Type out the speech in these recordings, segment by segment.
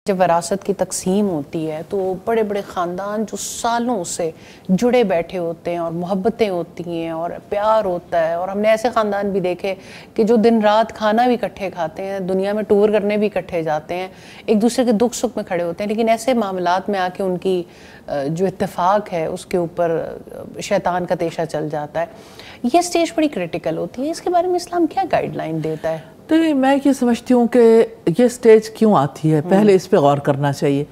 जब विरासत की तकसीम होती है तो बड़े बड़े ख़ानदान जो सालों से जुड़े बैठे होते हैं और मोहब्बतें होती हैं और प्यार होता है, और हमने ऐसे ख़ानदान भी देखे कि जो दिन रात खाना भी इकट्ठे खाते हैं, दुनिया में टूर करने भी इकट्ठे जाते हैं, एक दूसरे के दुख सुख में खड़े होते हैं, लेकिन ऐसे मामलात में आके उनकी जो इत्तेफाक है उसके ऊपर शैतान का तेशा चल जाता है। ये स्टेज बड़ी क्रिटिकल होती है, इसके बारे में इस्लाम क्या गाइडलाइन देता है? तो मैं ये समझती हूँ कि ये स्टेज क्यों आती है, पहले इस पे गौर करना चाहिए।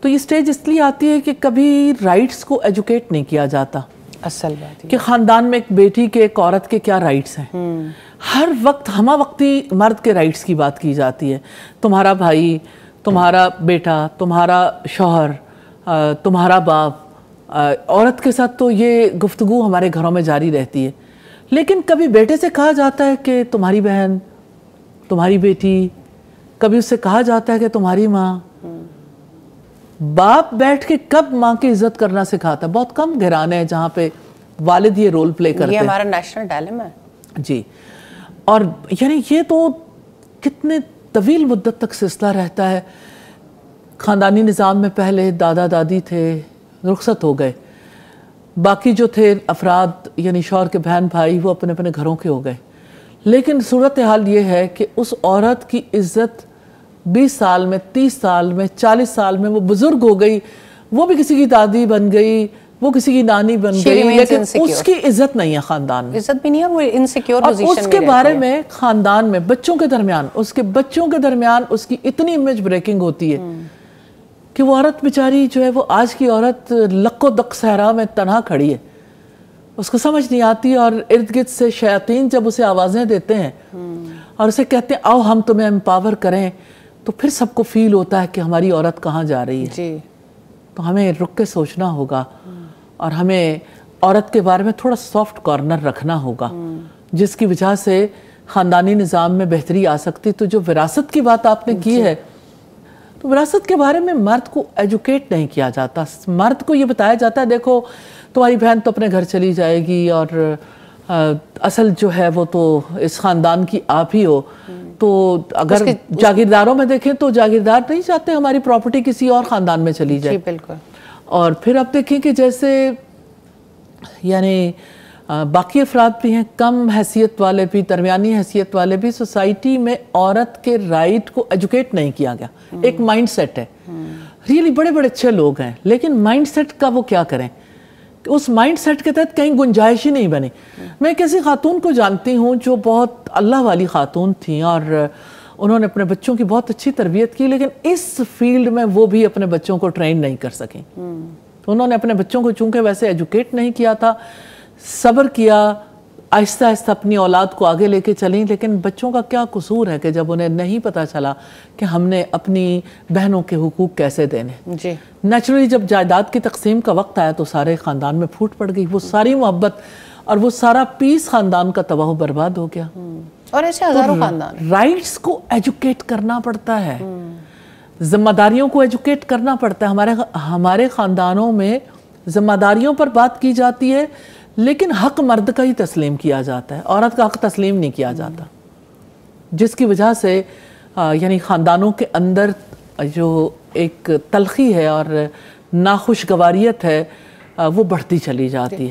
तो ये स्टेज इसलिए आती है कि कभी राइट्स को एजुकेट नहीं किया जाता। असल बात कि ख़ानदान में एक बेटी के, एक औरत के क्या राइट्स हैं। हर वक्त हमा वक्ती मर्द के राइट्स की बात की जाती है। तुम्हारा भाई, तुम्हारा बेटा, तुम्हारा शौहर, तुम्हारा बाप, औरत के साथ तो ये गुफ्तगू हमारे घरों में जारी रहती है। लेकिन कभी बेटे से कहा जाता है कि तुम्हारी बहन, तुम्हारी बेटी, कभी उससे कहा जाता है कि तुम्हारी माँ। बाप बैठ के कब माँ की इज्जत करना सिखाता है? बहुत कम घराने हैं जहाँ पे वालिद ये रोल प्ले करते हैं। ये हमारा नेशनल डायलेमा है जी। और यानी ये तो कितने तवील मुद्दत तक सिलसिला रहता है। ख़ानदानी निज़ाम में पहले दादा दादी थे, रुखसत हो गए, बाकी जो थे अफराद यानी शौहर के बहन भाई वो अपने अपने घरों के हो गए। लेकिन सूरत हाल ये है कि उस औरत की इज्जत 20 साल में, 30 साल में, 40 साल में वो बुजुर्ग हो गई, वो भी किसी की दादी बन गई, वो किसी की नानी बन गई, लेकिन उसकी इज्जत नहीं है ख़ानदान में। इज्जत भी नहीं है, वो इनसिक्योर पोजीशन में उसके बारे में ख़ानदान में बच्चों के दरमियान, उसके बच्चों के दरमियान उसकी इतनी इमेज ब्रेकिंग होती है कि वो औरत बेचारी जो है, वो आज की औरत लक्को दक सहरा में तनहा खड़ी है, उसको समझ नहीं आती। और इर्द गिर्द से शयातीन जब उसे आवाज़ें देते हैं और उसे कहते हैं आओ हम तुम्हें एम्पावर करें, तो फिर सबको फील होता है कि हमारी औरत कहाँ जा रही है जी। तो हमें रुक के सोचना होगा और हमें औरत के बारे में थोड़ा सॉफ्ट कॉर्नर रखना होगा, जिसकी वजह से ख़ानदानी निज़ाम में बेहतरी आ सकती। तो जो विरासत की बात आपने की है, तो विरासत के बारे में मर्द को एजुकेट नहीं किया जाता। मर्द को ये बताया जाता है देखो तुम्हारी बहन तो अपने घर चली जाएगी और असल जो है वो तो इस ख़ानदान की आप ही हो। तो अगर जागीरदारों में देखें तो जागीरदार नहीं चाहते हमारी प्रॉपर्टी किसी और ख़ानदान में चली जाए। बिल्कुल। और फिर अब देखें कि जैसे यानी बाकी अफराद भी हैं, कम हैसियत वाले भी, दरमियानी हैसियत वाले भी, सोसाइटी में औरत के राइट को एजुकेट नहीं किया गया। एक माइंड सेट है, रियली बड़े बड़े अच्छे लोग हैं, लेकिन माइंड सेट का वो क्या करें? उस माइंड सेट के तहत कहीं गुंजाइश ही नहीं बनी। मैं किसी खातून को जानती हूँ जो बहुत अल्लाह वाली खातून थी और उन्होंने अपने बच्चों की बहुत अच्छी तरबियत की, लेकिन इस फील्ड में वो भी अपने बच्चों को ट्रेन नहीं कर सकें। तो उन्होंने अपने बच्चों को चूंकि वैसे एजुकेट नहीं किया था, सब्र किया, आहिस्ता आहिस्ता अपनी औलाद को आगे लेके चली। लेकिन बच्चों का क्या कसूर है कि जब उन्हें नहीं पता चला कि हमने अपनी बहनों के हुकूक कैसे देने जी। नेचुरली जब जायदाद की तकसीम का वक्त आया तो सारे ख़ानदान में फूट पड़ गई, वो सारी मोहब्बत और वो सारा पीस ख़ानदान का तबाह बर्बाद हो गया। और ऐसे हज़ारों ख़ानदान। राइट्स को एजुकेट करना पड़ता है, जिम्मेदारियों को एजुकेट करना पड़ता है। हमारे ख़ानदानों में जिम्मेदारियों पर बात की जाती है, लेकिन हक मर्द का ही तस्लीम किया जाता है, औरत का हक तस्लीम नहीं किया जाता, जिसकी वजह से यानी ख़ानदानों के अंदर जो एक तलखी है और नाखुशगवारियत है वो बढ़ती चली जाती है।